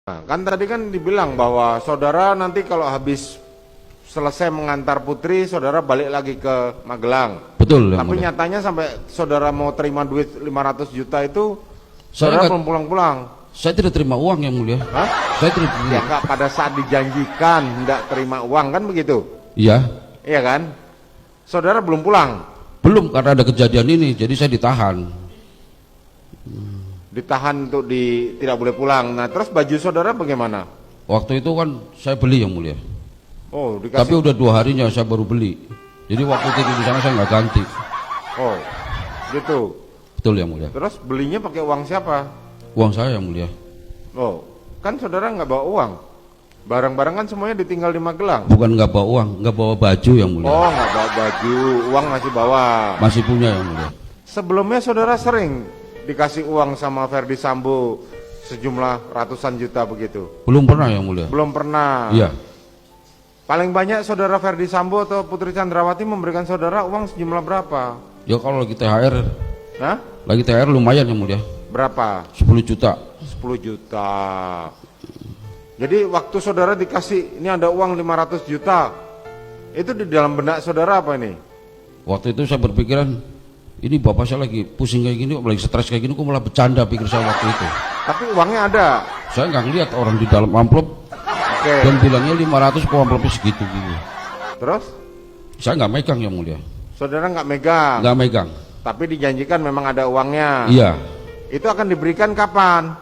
Nah, kan tadi kan dibilang bahwa saudara nanti kalau habis selesai mengantar putri, saudara balik lagi ke Magelang. Betul. Tapi nyatanya sampai saudara mau terima duit 500 juta itu, Saya saudara belum pulang-pulang. Saya tidak terima uang yang mulia. Hah? Saya tidak. Ya enggak, pada saat dijanjikan hendak terima uang kan begitu? Iya. Iya kan? Saudara belum pulang. Belum, karena ada kejadian ini, jadi saya ditahan. Ditahan untuk tidak boleh pulang. Nah, terus baju saudara bagaimana? Waktu itu kan saya beli yang mulia. Oh, Tapi dikasih. udah 2 harinya saya baru beli. Jadi waktu tidur di sana saya nggak ganti. Oh, gitu. Betul yang mulia. Terus belinya pakai uang siapa? Uang saya yang mulia. Oh, kan saudara nggak bawa uang. Barang-barang kan semuanya ditinggal di Magelang. Bukan nggak bawa uang, nggak bawa baju yang mulia. Oh, nggak bawa baju, uang masih bawa. Masih punya yang mulia. Sebelumnya saudara sering dikasih uang sama Ferdi Sambo sejumlah ratusan juta begitu? Belum pernah yang mulia. Belum pernah. Iya. Paling banyak saudara Ferdi Sambo atau Putri Chandrawati memberikan saudara uang sejumlah berapa? Ya kalau lagi THR, Hah? lagi THR lumayan yang mulia. Berapa? 10 juta. 10 juta. Jadi waktu saudara dikasih ini ada uang 500 juta, itu di dalam benak saudara apa ini? Waktu itu saya berpikiran, ini bapak saya lagi pusing kayak gini, lagi stres kayak gini, kok malah bercanda pikir saya waktu itu. Tapi uangnya ada. Saya nggak ngeliat orang di dalam amplop Oke. dan bilangnya 500 kok amplopnya segitu gitu. Terus Saya nggak megang yang mulia. saudara nggak megang, Nggak megang. tapi dijanjikan memang ada uangnya. Iya. Itu akan diberikan kapan?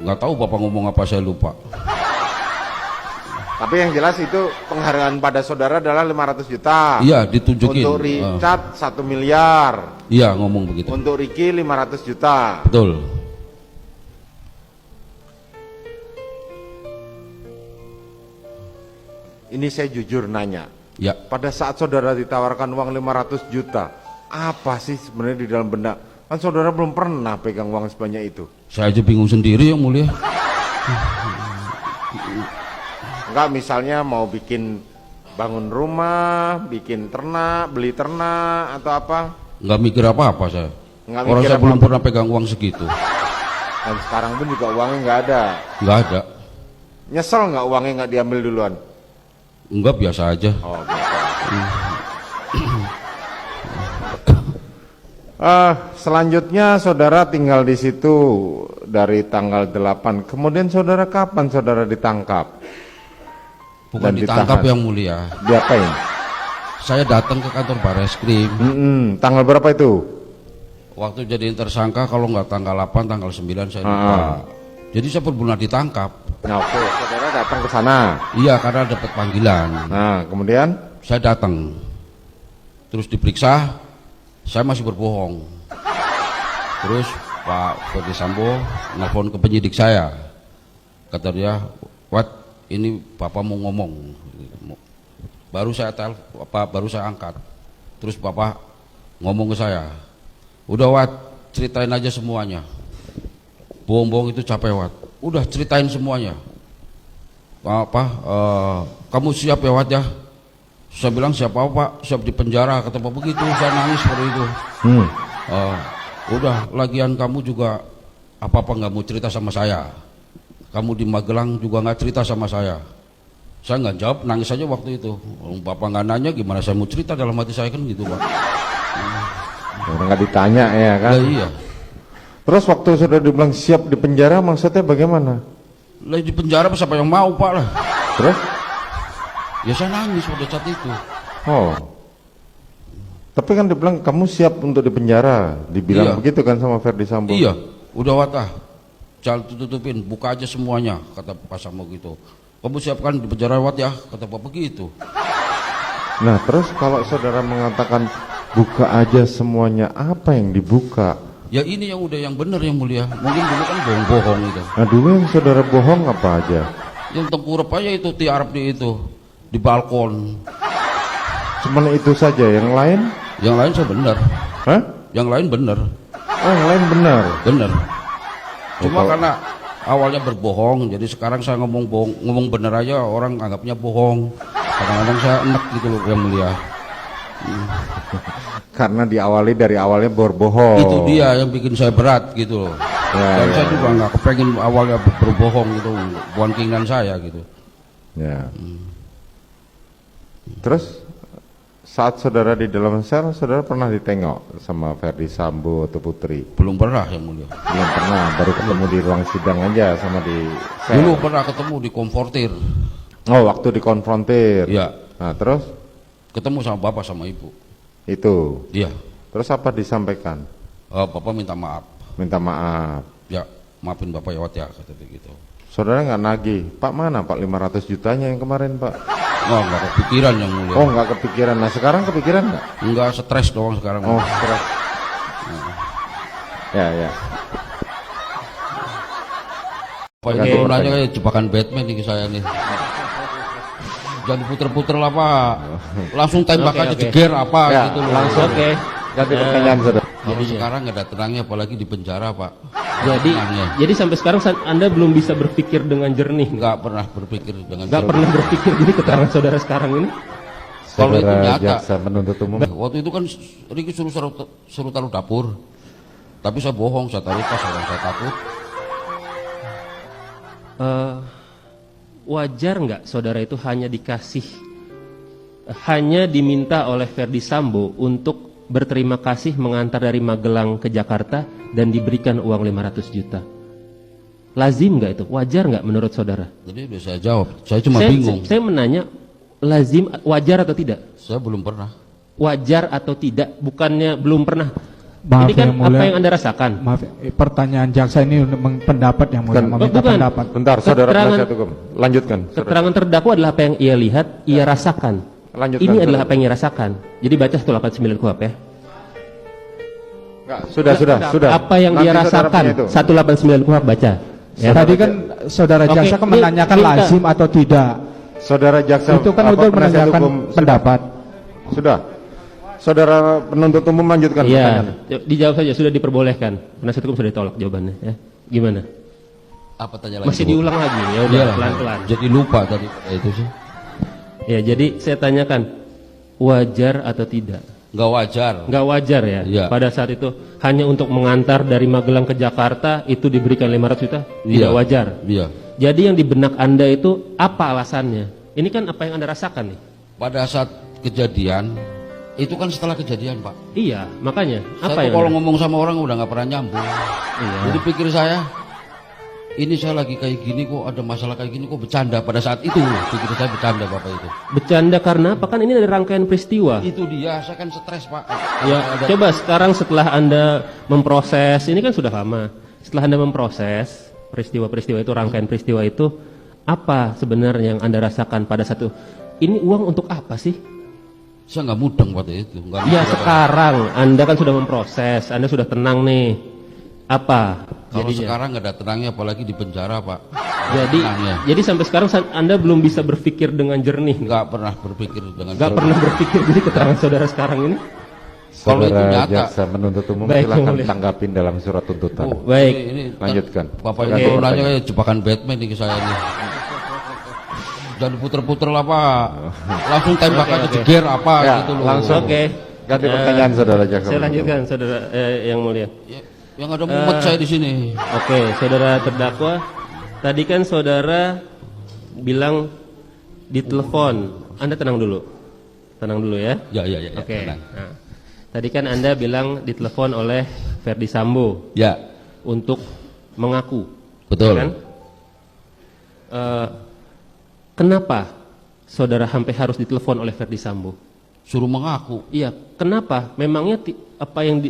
Nggak tahu bapak ngomong apa, saya lupa. Tapi yang jelas itu penghargaan pada saudara adalah 500 juta. Iya, ditunjukin. Untuk Richard 1 miliar. Iya, ngomong begitu. Untuk Ricky 500 juta. Betul. Ini saya jujur nanya. Ya. Pada saat saudara ditawarkan uang 500 juta, apa sih sebenarnya di dalam benak? Kan saudara belum pernah pegang uang sebanyak itu. Saya aja bingung sendiri yang mulia. Enggak, misalnya mau bikin bangun rumah, bikin ternak, beli ternak atau apa? Nggak mikir apa-apa saya. Nggak Orang mikir saya belum apa-apa. pernah pegang uang segitu. Dan sekarang pun juga uangnya nggak ada. Nggak ada. Nyesel nggak uangnya nggak diambil duluan? Enggak, biasa aja. Oh, biasa. Selanjutnya saudara tinggal di situ dari tanggal 8. Kemudian saudara kapan saudara ditangkap? Bukan Dan ditangkap ditahan. yang mulia. Diapain? Saya datang ke kantor Bareskrim. Tanggal berapa itu? Waktu jadi tersangka kalau nggak tanggal 8, tanggal 9 saya lupa. Jadi saya benar-benar ditangkap. Nah, oke, saudara datang ke sana. Iya, karena dapat panggilan. Nah, kemudian Saya datang. Terus diperiksa, saya masih berbohong. Terus Pak Ferdi Sambo nelfon ke penyidik saya. Kata dia, "Wat, ini Bapak mau ngomong." Baru saya baru saya angkat. Terus Bapak ngomong ke saya, "Udah Wat, ceritain aja semuanya. Bohong-bohong itu capek Wat. Udah ceritain semuanya. Kamu siap ya Wat ya?" Saya bilang, "Siapa Pak? Siap di penjara." Kata Pak begitu. Saya nangis seperti itu. Udah, lagian kamu juga apa-apa nggak mau cerita sama saya. Kamu di Magelang juga nggak cerita sama saya. Saya nggak jawab, nangis aja waktu itu. Bapak nggak nanya, gimana saya mau cerita, dalam hati saya kan gitu Pak. orang nggak ditanya ya kan? Lah iya. Terus waktu saudara dibilang siap di penjara, maksudnya bagaimana? Lah di penjara siapa yang mau Pak lah. Terus? Ya saya nangis pada saat itu. Oh. Tapi kan dibilang kamu siap untuk di penjara, dibilang Iya. begitu kan sama Ferdi Sambo? Iya, udah Watah. Jangan tutupin, buka aja semuanya, kata Pak Sambo gitu. Kamu siapkan di penjara Wat ya, kata Pak begitu. Nah, terus kalau saudara mengatakan buka aja semuanya, apa yang dibuka? Ya ini yang udah yang benar yang mulia. Mungkin dulu kan bohong-bohong itu. Nah, dulu yang saudara bohong apa aja? Yang tengkurap aja itu tiarap di balkon. Cuman itu saja, yang lain? Yang lain saya benar. Hah? Yang lain benar. Oh, yang lain benar. Benar. Cuma kalau- karena awalnya berbohong, jadi sekarang saya ngomong benar aja orang anggapnya bohong. Kadang-kadang saya enek gitu loh yang mulia. Karena diawali dari awalnya berbohong. Itu dia yang bikin saya berat gitu loh. Dan saya juga nggak kepengen awalnya berbohong gitu, bukan keinginan saya gitu. Ya. Terus saat saudara di dalam sel, saudara pernah ditengok sama Ferdi Sambo atau Putri? Belum pernah yang mulia. Belum pernah, baru ketemu di ruang sidang aja sama di sel. Dulu pernah ketemu di konfrontir. Oh, waktu dikonfrontir. Iya. Nah, terus Ketemu sama bapak sama ibu. itu. Iya. Terus apa disampaikan? Bapak minta maaf. Minta maaf. Ya, maafin bapak ya Wat ya, kata dia gitu. Saudara nggak nagih, Pak mana Pak 500 jutanya yang kemarin Pak? Oh, nggak kepikiran yang mulia. Oh nggak kepikiran, nah sekarang kepikiran nggak? Enggak, stres doang sekarang. Oh stres. Ya ya. Pak itu nanya kayak jebakan Batman nih ke saya nih. Jangan puter-puter lah Pak. Langsung tembak aja jeger apa Ya, gitu loh. langsung. Ganti pertanyaan saudara. Jadi sekarang nggak ada tenangnya, apalagi di penjara Pak. Jadi sampai sekarang Anda belum bisa berpikir dengan jernih. Nggak pernah berpikir dengan Nggak jernih. pernah berpikir. Jadi keterangan saudara sekarang ini. Kalau itu Saudara nyata. jaksa penuntut umum. Waktu itu kan Riki suruh taruh dapur, tapi saya bohong, saya taruh tas, orang saya takut. Wajar nggak saudara itu hanya diminta oleh Ferdi Sambo untuk berterima kasih mengantar dari Magelang ke Jakarta dan diberikan uang 500 juta? Lazim nggak itu? Wajar nggak menurut saudara? Jadi udah saya jawab, saya cuma bingung. Saya menanya, lazim, wajar atau tidak? Saya belum pernah. Wajar atau tidak? Bukannya belum pernah. Maaf, Ini kan Yang Mulia. apa yang Anda rasakan? Maaf, pertanyaan jaksa ini untuk pendapat yang mulia, meminta bukan. pendapat. Bentar, saudara Keterangan- penasihat hukum. Lanjutkan. saudara. Keterangan terdakwa adalah apa yang ia lihat, ia rasakan. Lanjutkan, Ini adalah saudara. apa yang ia rasakan. Jadi baca 189 KUHP ya. Enggak, sudah. Apa yang dia Nanti saudara rasakan? punya itu. 189 KUHP baca. Ya. Tadi kan saudara Oke, jaksa kan ini menanyakan minta. lazim atau tidak. Saudara jaksa Itu kan apa, untuk penasihat menanyakan hukum, pendapat. Sudah. Saudara penuntut umum lanjutkan Iya, pertanyaan. dijawab saja, sudah diperbolehkan. Penasihat hukum sudah ditolak jawabannya ya. Gimana? Apa tanya lagi? Masih Bu? diulang lagi. Ya udah Iyalah, pelan-pelan. Jadi lupa tadi itu sih. Ya, jadi saya tanyakan, wajar atau tidak? Nggak wajar. Nggak wajar ya. Iya. Pada saat itu hanya untuk mengantar dari Magelang ke Jakarta itu diberikan 500 juta? Tidak Iya. wajar. Iya. Jadi yang di benak Anda itu apa alasannya? Ini kan apa yang Anda rasakan nih? Pada saat kejadian, itu kan setelah kejadian Pak. Iya, makanya apa Saya yang tuh kalau Anda- ngomong sama orang udah nggak pernah nyambung. Iya. Jadi pikir saya, ini saya lagi kayak gini kok, ada masalah kayak gini kok bercanda. Pada saat itu pikir saya bercanda Bapak itu. Bercanda karena apa? Kan ini dari rangkaian peristiwa. Itu dia, saya kan stres Pak. Ya, coba sekarang setelah Anda memproses, ini kan sudah lama. Setelah Anda memproses peristiwa-peristiwa itu, rangkaian peristiwa itu, apa sebenarnya yang Anda rasakan pada satu? Ini uang untuk apa sih? Saya nggak mudeng pada itu. Nggak Ya mikir apa. sekarang Anda kan sudah memproses, Anda sudah tenang nih. Apa? Kalau jadinya? sekarang nggak ada tenangnya, apalagi di penjara Pak. Jadi, Tenangnya. jadi sampai sekarang Anda belum bisa berpikir dengan jernih. Nggak pernah berpikir dengan Nggak jernih. pernah berpikir. Jadi keterangan saudara sekarang ini. Kalau itu Saudara nyata. jaksa penuntut umum Baik, silakan boleh. tanggapin dalam surat tuntutan. Oh, Baik. ini Lanjutkan. Bapak Ganti itu nanya pertanyaan. kayak jebakan Batman nih ke saya nih. Jangan diputer-puter lah Pak. Langsung tembak aja jeger apa Ya, gitu loh. langsung. Oke. Ganti pertanyaan saudara jaksa. Saya penuntut lanjutkan saudara yang mulia. Ya, yang ada mumet saya di sini. Oke, saudara terdakwa, tadi kan saudara bilang di telepon. Anda tenang dulu. Tenang dulu ya. Ya. Oke. tenang. Nah, tadi kan Anda bilang ditelepon oleh Ferdi Sambo Ya, untuk mengaku. betul. Kan? Kenapa saudara sampai harus ditelepon oleh Ferdi Sambo? Suruh mengaku. Iya, kenapa? Memangnya apa yang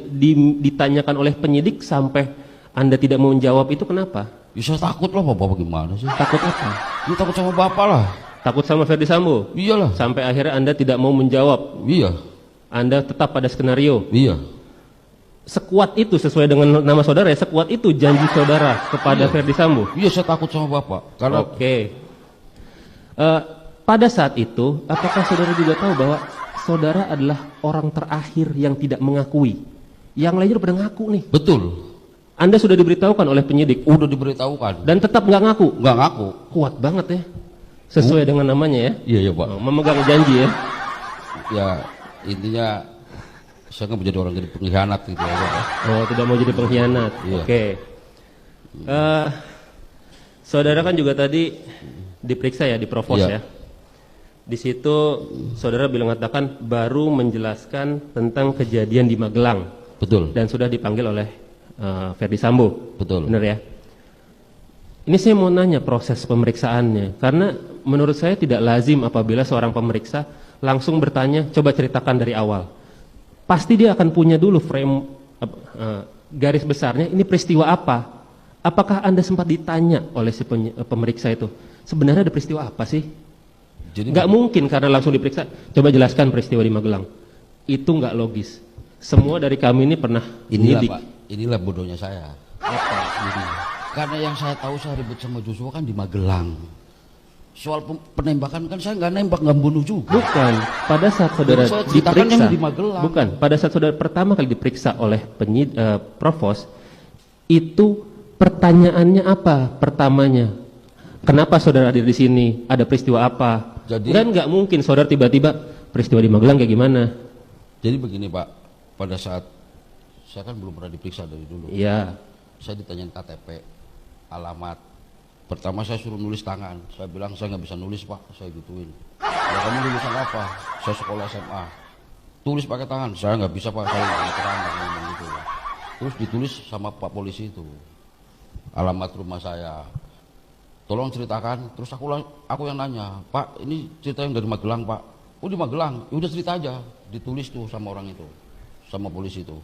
ditanyakan oleh penyidik sampai Anda tidak mau menjawab itu kenapa? Ya, saya takut lah Bapak gimana sih? Takut apa? Ya takut sama Bapak lah. Takut sama Ferdi Sambo? Iyalah. Sampai akhirnya Anda tidak mau menjawab. Iya. Anda tetap pada skenario. Iya. Sekuat itu sesuai dengan nama saudara ya, sekuat itu janji saudara kepada Iya. Ferdi Sambo. Iya, saya takut sama Bapak. Kalau Oke. Pada saat itu, apakah saudara juga tahu bahwa saudara adalah orang terakhir yang tidak mengakui? Yang lainnya udah pada ngaku nih. betul, Anda sudah diberitahukan oleh penyidik udah diberitahukan. dan tetap nggak ngaku. Nggak ngaku. Kuat banget ya. Sesuai dengan namanya ya. Iya Pak. Memegang janji ya. Ya intinya saya nggak menjadi orang jadi pengkhianat gitu ya Pak. Oh, tidak mau jadi pengkhianat. Iya. Oke. Eh, saudara kan juga tadi diperiksa ya di Provos Iya. ya. Di situ saudara bilang katakan baru menjelaskan tentang kejadian di Magelang Betul, dan sudah dipanggil oleh Ferdi Sambo. betul. Benar ya? Ini saya mau nanya proses pemeriksaannya, karena menurut saya tidak lazim apabila seorang pemeriksa langsung bertanya, coba ceritakan dari awal. Pasti dia akan punya dulu frame garis besarnya, ini peristiwa apa? Apakah Anda sempat ditanya oleh si pemeriksa itu, sebenarnya ada peristiwa apa sih? Jadi Nggak mungkin karena langsung diperiksa, coba jelaskan peristiwa di Magelang. Itu nggak logis. Semua dari kami ini pernah inilah menyidik. Pak, inilah bodohnya saya. Ini. Karena yang saya tahu saya ribut sama Joshua kan di Magelang. Soal penembakan kan saya nggak nembak, nggak bunuh juga. Bukan, pada saat saudara Jadi saya ceritakan diperiksa, yang di Magelang. bukan, pada saat saudara pertama kali diperiksa oleh Provos, itu pertanyaannya apa pertamanya? Kenapa saudara hadir di sini? Ada peristiwa apa? Jadi- Dan nggak mungkin saudara tiba-tiba peristiwa di Magelang kayak gimana? Jadi begini Pak, pada saat saya kan belum pernah diperiksa dari dulu. Iya, Saya ditanyain KTP, alamat. Pertama saya suruh nulis tangan. Saya bilang saya nggak bisa nulis Pak, saya gituin. Ya kamu lulusan apa? Saya sekolah SMA. Tulis pakai tangan. Saya nggak bisa Pak, saya nggak terang ngomong gitu. Terus ditulis sama Pak polisi itu, alamat rumah saya. Tolong ceritakan. Terus aku yang nanya, Pak ini cerita yang dari Magelang Pak. Oh di Magelang, ya udah cerita aja. Ditulis tuh sama orang itu, sama polisi itu.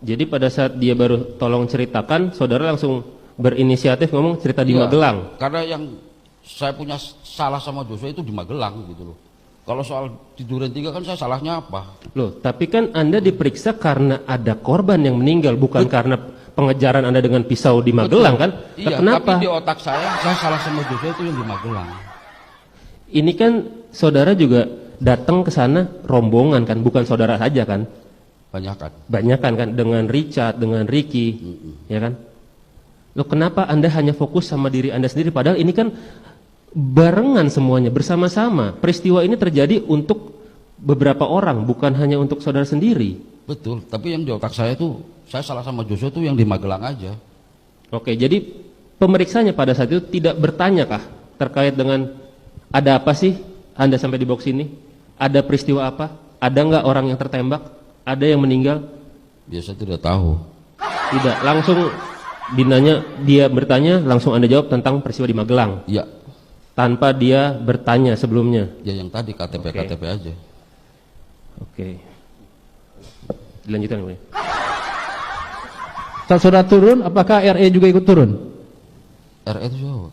jadi pada saat dia baru tolong ceritakan, saudara langsung berinisiatif ngomong cerita di Iya, Magelang. Karena yang saya punya salah sama Joshua itu di Magelang gitu loh. Kalau soal di Duren 3 kan saya salahnya apa? Loh, tapi kan Anda diperiksa karena ada korban yang meninggal, bukan karena pengejaran Anda dengan pisau di Magelang kan? Iya, Kenapa? tapi di otak saya salah sama Joshua itu yang di Magelang. Ini kan saudara juga datang ke sana rombongan kan, bukan saudara saja kan? Banyak kan. Banyakan kan dengan Richard, dengan Ricky, ya kan? Loh, kenapa Anda hanya fokus sama diri Anda sendiri padahal ini kan barengan semuanya, bersama-sama. Peristiwa ini terjadi untuk beberapa orang, bukan hanya untuk saudara sendiri. Betul, tapi yang di otak saya itu saya salah sama Joshua itu yang di Magelang aja. Oke, jadi pemeriksanya pada saat itu tidak bertanya kah terkait dengan ada apa sih Anda sampai dibawa ke sini? Ada peristiwa apa? Ada nggak orang yang tertembak? Ada yang meninggal? Biasa tidak tahu. Tidak, langsung dia bertanya, langsung Anda jawab tentang peristiwa di Magelang Iya, tanpa dia bertanya sebelumnya. ya yang tadi KTP Oke. KTP aja. Oke. Dilanjutkan, boleh. Saat saudara turun, apakah RE juga ikut turun? RE itu siapa?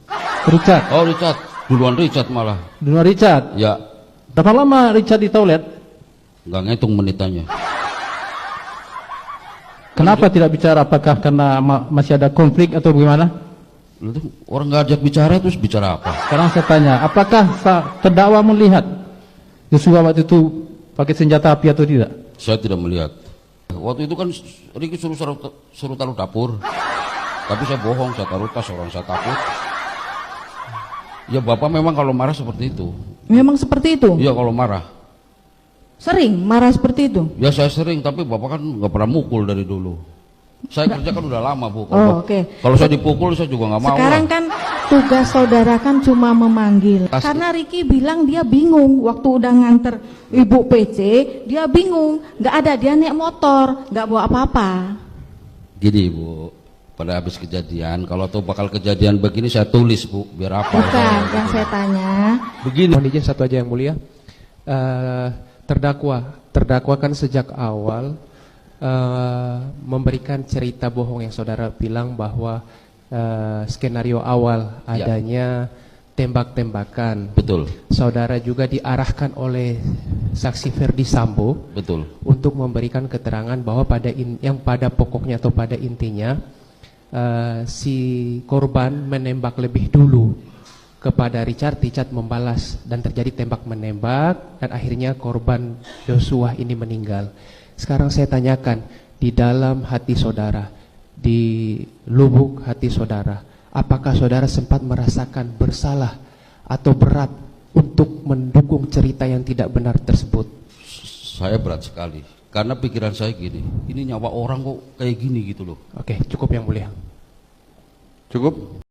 Richard, Oh Richard, duluan Richard malah. dulu Richard. Ya, Berapa lama Richard di toilet? nggak ngitung menitannya. Kenapa tidak bicara? Apakah karena masih ada konflik atau bagaimana? Lu tuh orang nggak ajak bicara terus bicara apa? Sekarang saya tanya, apakah terdakwa melihat Joshua waktu itu pakai senjata api atau tidak? Saya tidak melihat. Waktu itu kan Ricky suruh taruh dapur. Tapi saya bohong, saya taruh tas, orang saya takut. Ya Bapak memang kalau marah seperti itu. Memang seperti itu? Iya kalau marah. Sering marah seperti itu? Ya saya sering, tapi Bapak kan nggak pernah mukul dari dulu. Saya kerja kan udah lama Bu. Oh, oke. Kalau saya dipukul saya juga nggak mau. Sekarang lah. kan tugas saudara kan cuma memanggil. Pasti. Karena Ricky bilang dia bingung waktu udah nganter Ibu PC, dia bingung, nggak ada, dia naik motor, nggak bawa apa-apa. Gini Bu, pada habis kejadian, kalau tuh bakal kejadian begini saya tulis Bu, biar apa? Bukan, yang saya tanya. Begini. Mohon izin satu aja yang mulia. Terdakwa kan sejak awal memberikan cerita bohong yang saudara bilang bahwa skenario awal Ya. adanya tembak-tembakan. Betul, Saudara juga diarahkan oleh saksi Ferdi Sambo betul. untuk memberikan keterangan bahwa yang pada pokoknya atau pada intinya si korban menembak lebih dulu kepada Richard membalas dan terjadi tembak menembak dan akhirnya korban Joshua ini meninggal. Sekarang saya tanyakan, di dalam hati saudara, di lubuk hati saudara, apakah saudara sempat merasakan bersalah atau berat untuk mendukung cerita yang tidak benar tersebut? Saya berat sekali, karena pikiran saya gini, ini nyawa orang kok kayak gini gitu loh. Oke, cukup yang mulia. Cukup?